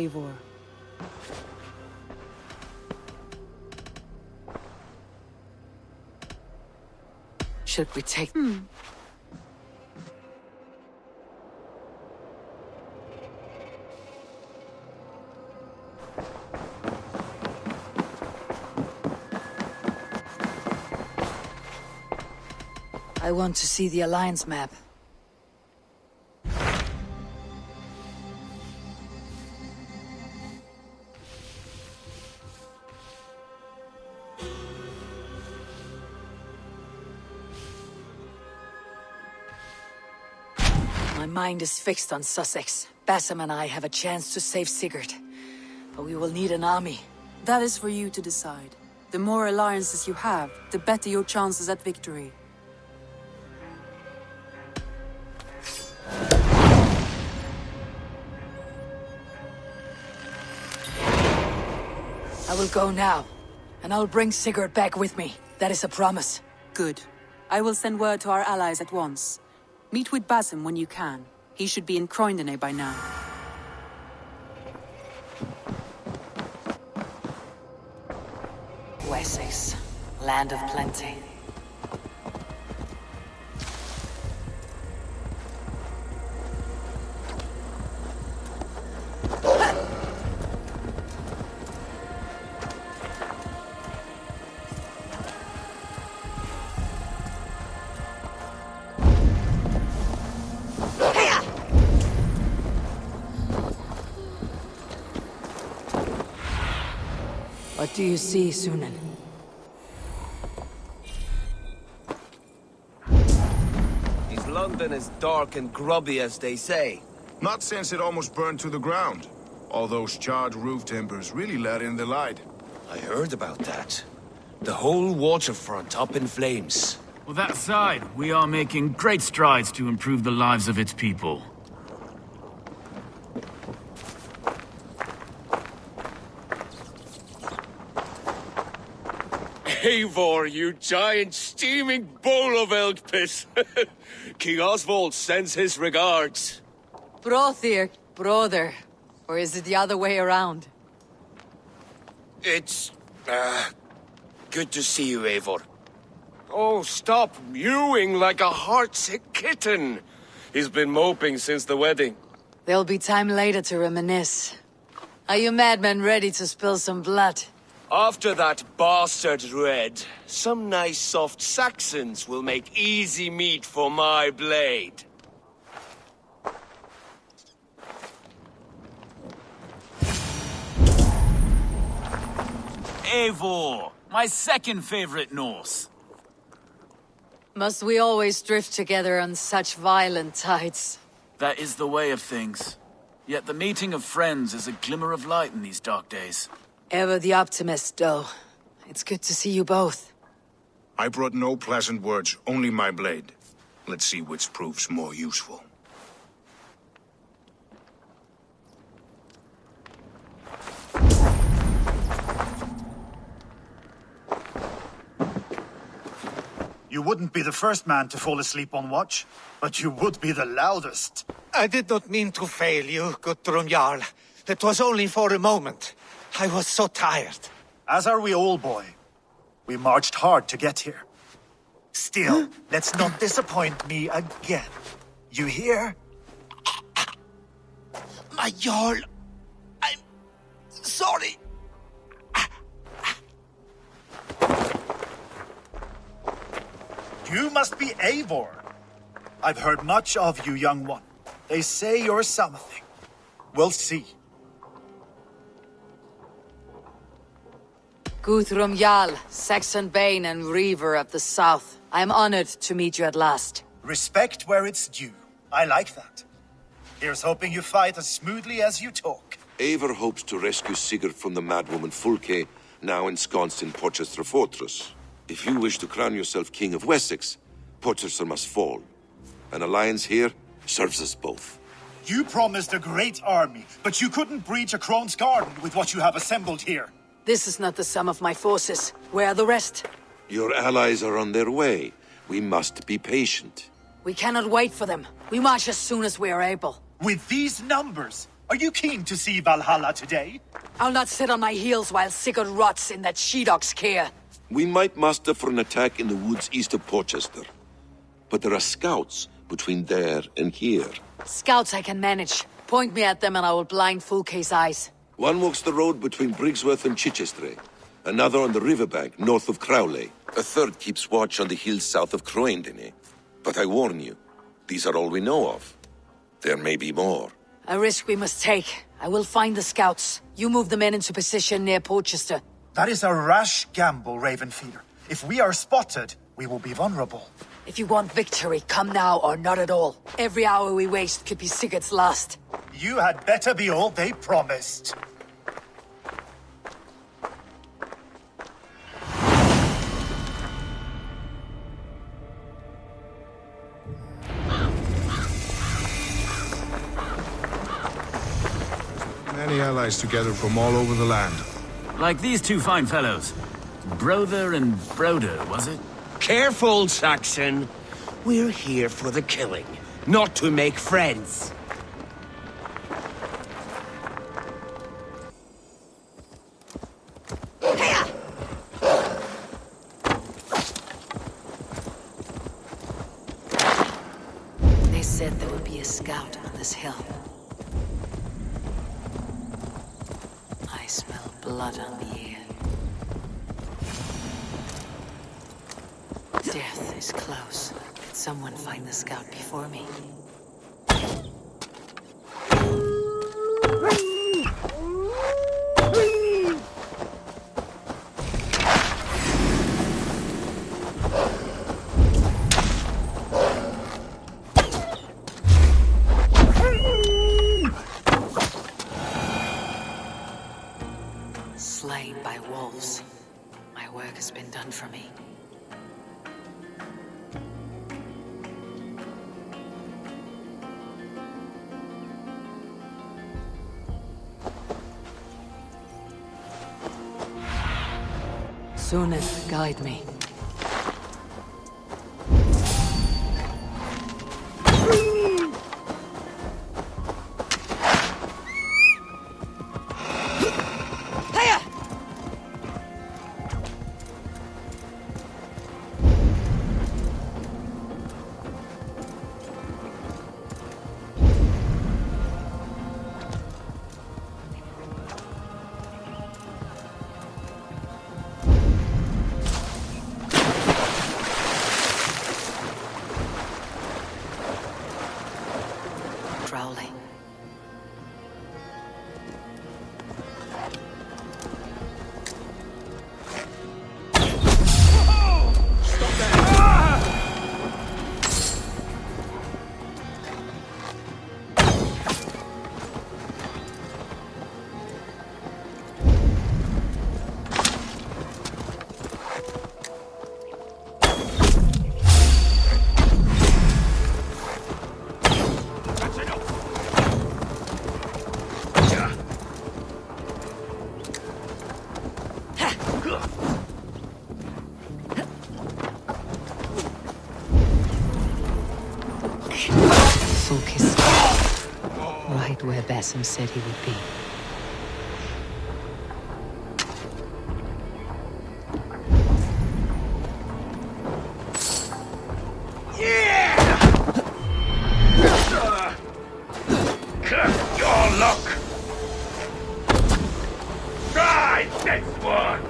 Eivor. Should we take... I want to see the Alliance map. My mind is fixed on Sussex. Basim and I have a chance to save Sigurd. But we will need an army. That is for you to decide. The more alliances you have, the better your chances at victory. I will go now, and I'll bring Sigurd back with me. That is a promise. Good. I will send word to our allies at once. Meet with Basim when you can. He should be in Croydon by now. Wessex, land of plenty. What do you see, Sunan? Is London as dark and grubby as they say? Not since it almost burned to the ground. All those charred roof timbers really let in the light. I heard about that. The whole waterfront up in flames. Well, that aside, we are making great strides to improve the lives of its people. Eivor, you giant steaming bowl of elk piss! King Oswald sends his regards. Brothir, brother. Or is it the other way around? It's... good to see you, Eivor. Oh, stop mewing like a heartsick kitten. He's been moping since the wedding. There'll be time later to reminisce. Are you madmen ready to spill some blood? After that bastard Red, some nice soft Saxons will make easy meat for my blade. Eivor, my second favorite Norse. Must we always drift together on such violent tides? That is the way of things. Yet the meeting of friends is a glimmer of light in these dark days. Ever the optimist, though. It's good to see you both. I brought no pleasant words, only my blade. Let's see which proves more useful. You wouldn't be the first man to fall asleep on watch, but you would be the loudest. I did not mean to fail you, Guthrum Jarl. It was only for a moment. I was so tired. As are we all, boy. We marched hard to get here. Still, let's not disappoint me again. You hear? My Jarl, I'm sorry. You must be Eivor. I've heard much of you, young one. They say you're something. We'll see. Guthrum Jarl, Saxon Bane and Reaver of the South. I am honored to meet you at last. Respect where it's due. I like that. Here's hoping you fight as smoothly as you talk. Eivor hopes to rescue Sigurd from the madwoman Fulke, now ensconced in Porchester Fortress. If you wish to crown yourself King of Wessex, Porchester must fall. An alliance here serves us both. You promised a great army, but you couldn't breach a Crone's garden with what you have assembled here. This is not the sum of my forces. Where are the rest? Your allies are on their way. We must be patient. We cannot wait for them. We march as soon as we are able. With these numbers, Are you keen to see Valhalla today? I'll not sit on my heels while Sigurd rots in that she-dog's care. We might muster for an attack in the woods east of Porchester. But there are scouts between there and here. Scouts I can manage. Point me at them and I will blind Fulke's eyes. One walks the road between Briggsworth and Chichester. Another on the riverbank north of Crowley. A third keeps watch on the hills south of Croendene. But I warn you, these are all we know of. There may be more. A risk we must take. I will find the scouts. You move the men into position near Porchester. That is a rash gamble, Ravenfeeder. If we are spotted, we will be vulnerable. If you want victory, come now or not at all. Every hour we waste could be Sigurd's last. You had better be all they promised. Many allies together from all over the land. Like these two fine fellows. Brother and Broder, was it? Careful, Saxon. We're here for the killing, not to make friends. They said there would be a scout on this hill. I smell blood on the air. Death is close. Did someone find the scout before me? Slain by wolves. My work has been done for me. Suneth, guide me. Crowley. Focus. Right where Basim said he would be. Curse your luck! Try this one!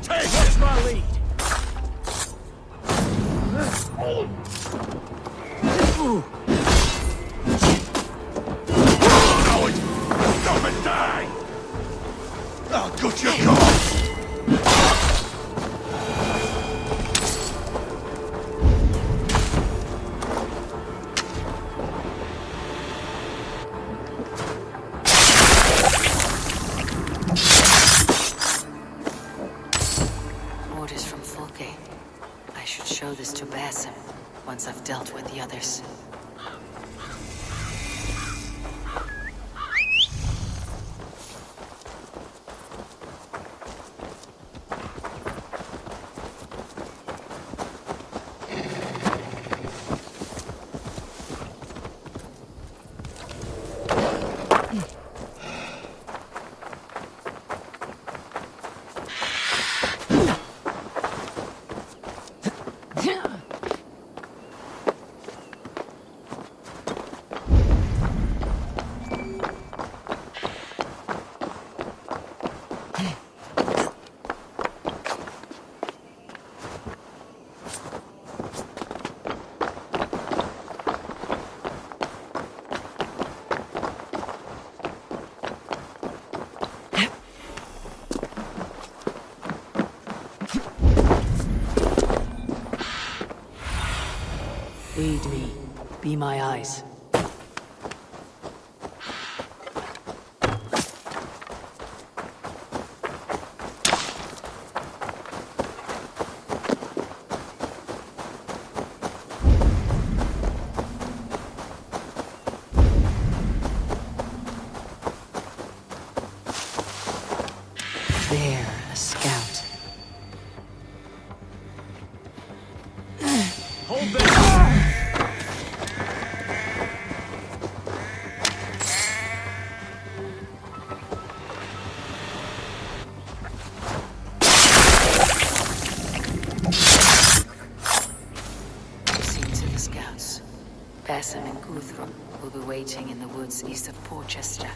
Take my lead! Stop and die! I'll gut your cause! Orders from Fulke. I should show this to Basim once I've dealt with the others. Be my eyes. There, a scout. Hold back! See to the scouts. Basim and Guthrum will be waiting in the woods east of Porchester.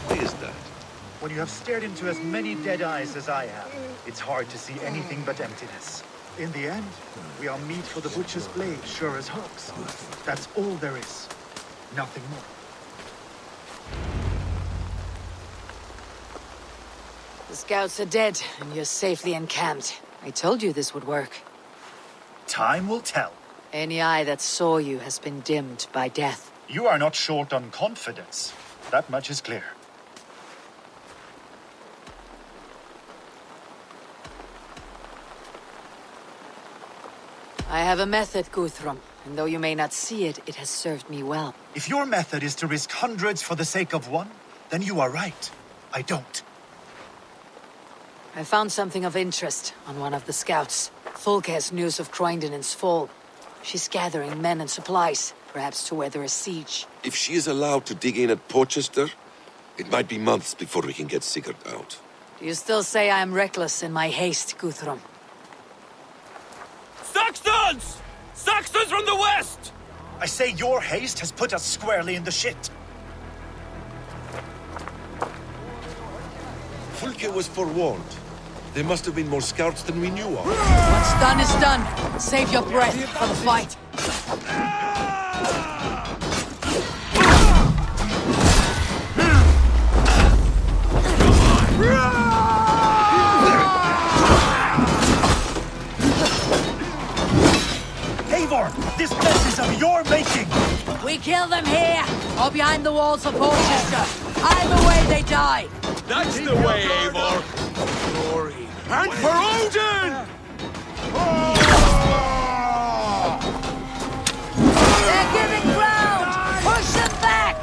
Why is that? When you have stared into as many dead eyes as I have, it's hard to see anything but emptiness. In the end, we are meat for the butcher's blade, sure as hogs. That's all there is. Nothing more. The scouts are dead, and you're safely encamped. I told you this would work. Time will tell. Any eye that saw you has been dimmed by death. You are not short on confidence. That much is clear. I have a method, Guthrum, and though you may not see it, it has served me well. If your method is to risk hundreds for the sake of one, then you are right. I don't. I found something of interest on one of the scouts. Fulke has news of Croydon's fall. She's gathering men and supplies, perhaps to weather a siege. If she is allowed to dig in at Porchester, it might be months before we can get Sigurd out. Do you still say I am reckless in my haste, Guthrum? Saxons! Saxons from the west! I say your haste has put us squarely in the shit. Fulke was forewarned. There must have been more scouts than we knew of. What's done is done. Save your breath for the fight. Eivor, this mess is of your making! We kill them here, or behind the walls of Porchester. Either way, they die. That's the way, Eivor! Glory! And for Odin! They're giving ground! Push them back!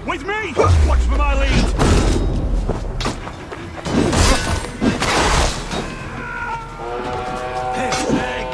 With me! Watch for my lead! Good night.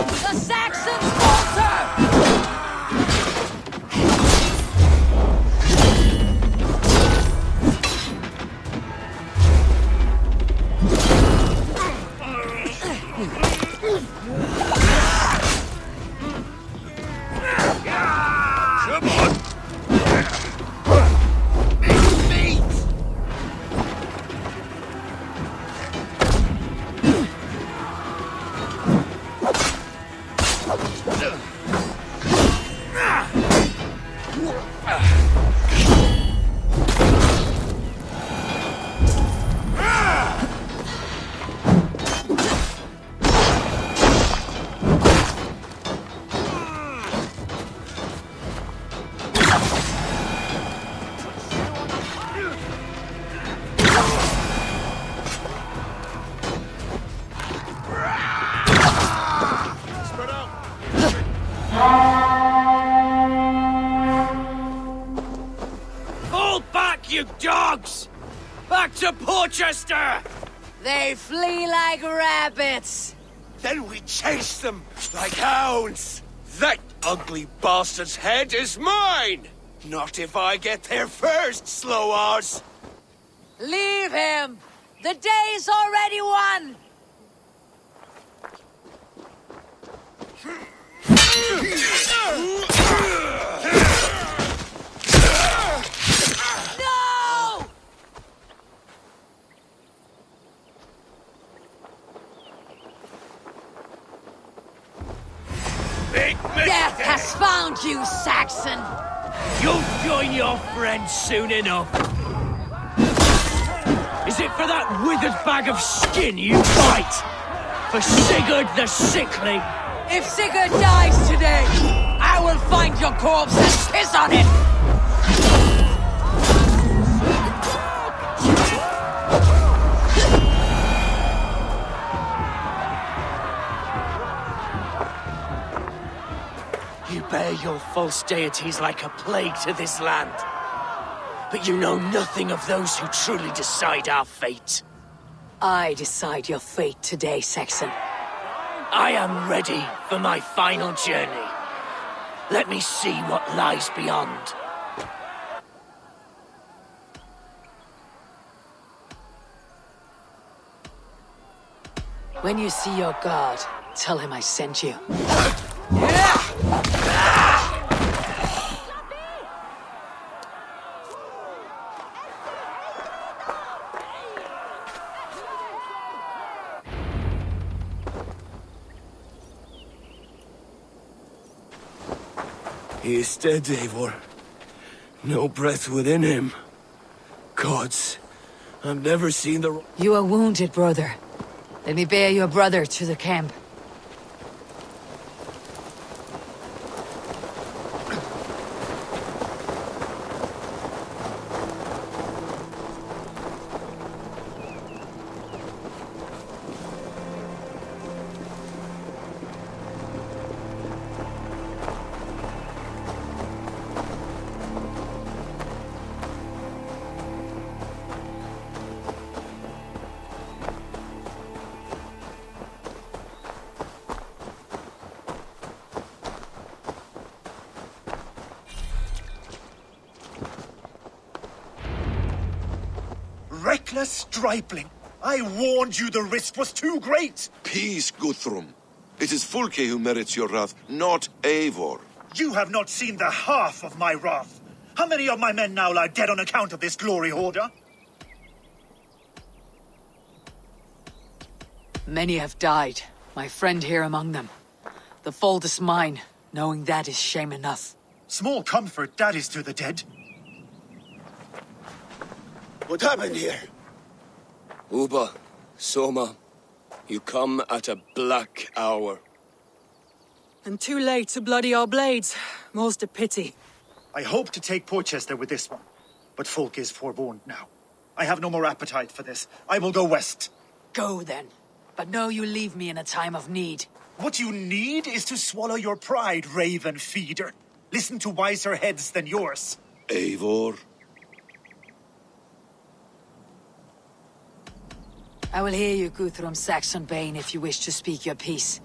The Saxons falter! Come on! you dogs! Back to Porchester! They flee like rabbits. Then we chase them like hounds. That ugly bastard's head is mine! Not if I get there first, slow-arse! Leave him! The day's already won! No! Death has found you, Saxon! You'll join your friends soon enough. Is it for that withered bag of skin you fight? For Sigurd the Sickly? If Sigurd dies today, I will find your corpse and piss on it! You bear your false deities like a plague to this land. But you know nothing of those who truly decide our fate. I decide your fate today, Saxon. I am ready for my final journey. Let me see what lies beyond. When you see your god, tell him I sent you. He is dead, Eivor. No breath within him. Gods, I've never seen the... You are wounded, brother. Let me bear your brother to the camp. Reckless stripling! I warned you the risk was too great! Peace, Guthrum. It is Fulke who merits your wrath, not Eivor. You have not seen the half of my wrath. How many of my men now lie dead on account of this glory hoarder? Many have died, my friend here among them. The fault is mine, knowing that is shame enough. Small comfort that is to the dead. What happened here? Uba, Soma, you come at a black hour. And too late to bloody our blades. Most a pity. I hope to take Porchester with this one, but folk is forewarned now. I have no more appetite for this. I will go west. Go then, but know you leave me in a time of need. What you need is to swallow your pride, raven feeder. Listen to wiser heads than yours. Eivor? I will hear you, Guthrum Saxon Bane, if you wish to speak your piece.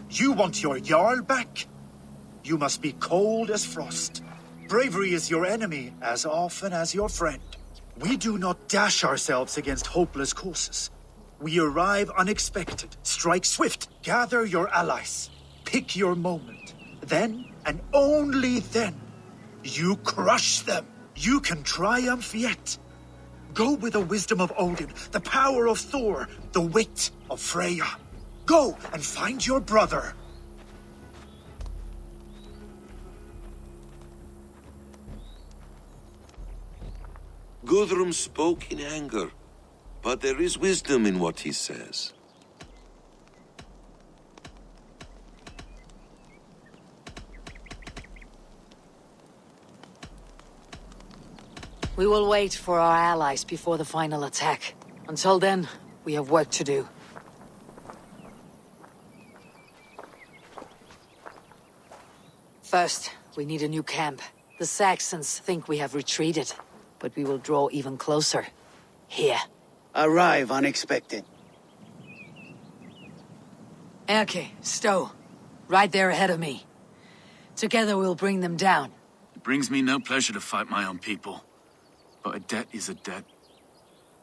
You want your Jarl back? You must be cold as frost. Bravery is your enemy as often as your friend. We do not dash ourselves against hopeless courses. We arrive unexpected, strike swift, gather your allies, pick your moment. Then, and only then, you crush them. You can triumph yet. Go with the wisdom of Odin, the power of Thor, the wit of Freya. Go and find your brother. Guthrum spoke in anger, but there is wisdom in what he says. We will wait for our allies before the final attack. Until then, we have work to do. First, we need a new camp. The Saxons think we have retreated, but we will draw even closer. Here. Arrive unexpected. Erke, Stowe. Right there ahead of me. Together we'll bring them down. It brings me no pleasure to fight my own people. But a debt is a debt.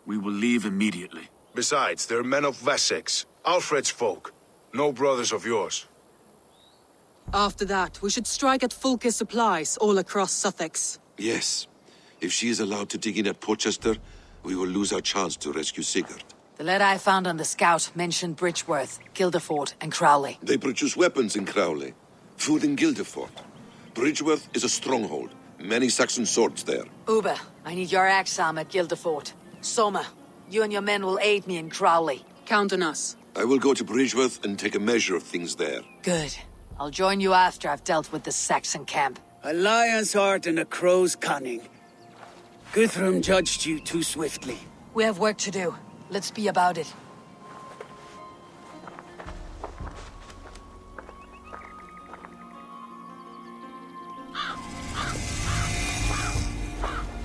We will leave immediately. Besides, they're men of Wessex, Alfred's folk. No brothers of yours. After that, we should strike at Fulke's supplies all across Sussex. Yes. If she is allowed to dig in at Portchester, we will lose our chance to rescue Sigurd. The letter I found on the scout mentioned Bridgeworth, Guildeford, and Crowley. They produce weapons in Crowley, food in Guildeford. Bridgeworth is a stronghold. Many Saxon swords there. Uber, I need your axe arm at Guildeford. Soma, you and your men will aid me in Crowley. Count on us. I will go to Bridgeworth and take a measure of things there. Good. I'll join you after I've dealt with the Saxon camp. A lion's heart and a crow's cunning. Guthrum judged you too swiftly. We have work to do. Let's be about it.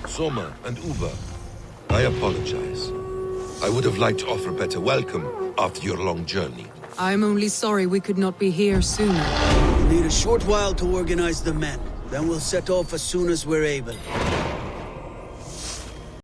Soma and Uber, I apologize. I would have liked to offer a better welcome after your long journey. I'm only sorry we could not be here sooner. We'll need a short while to organize the men. Then we'll set off as soon as we're able.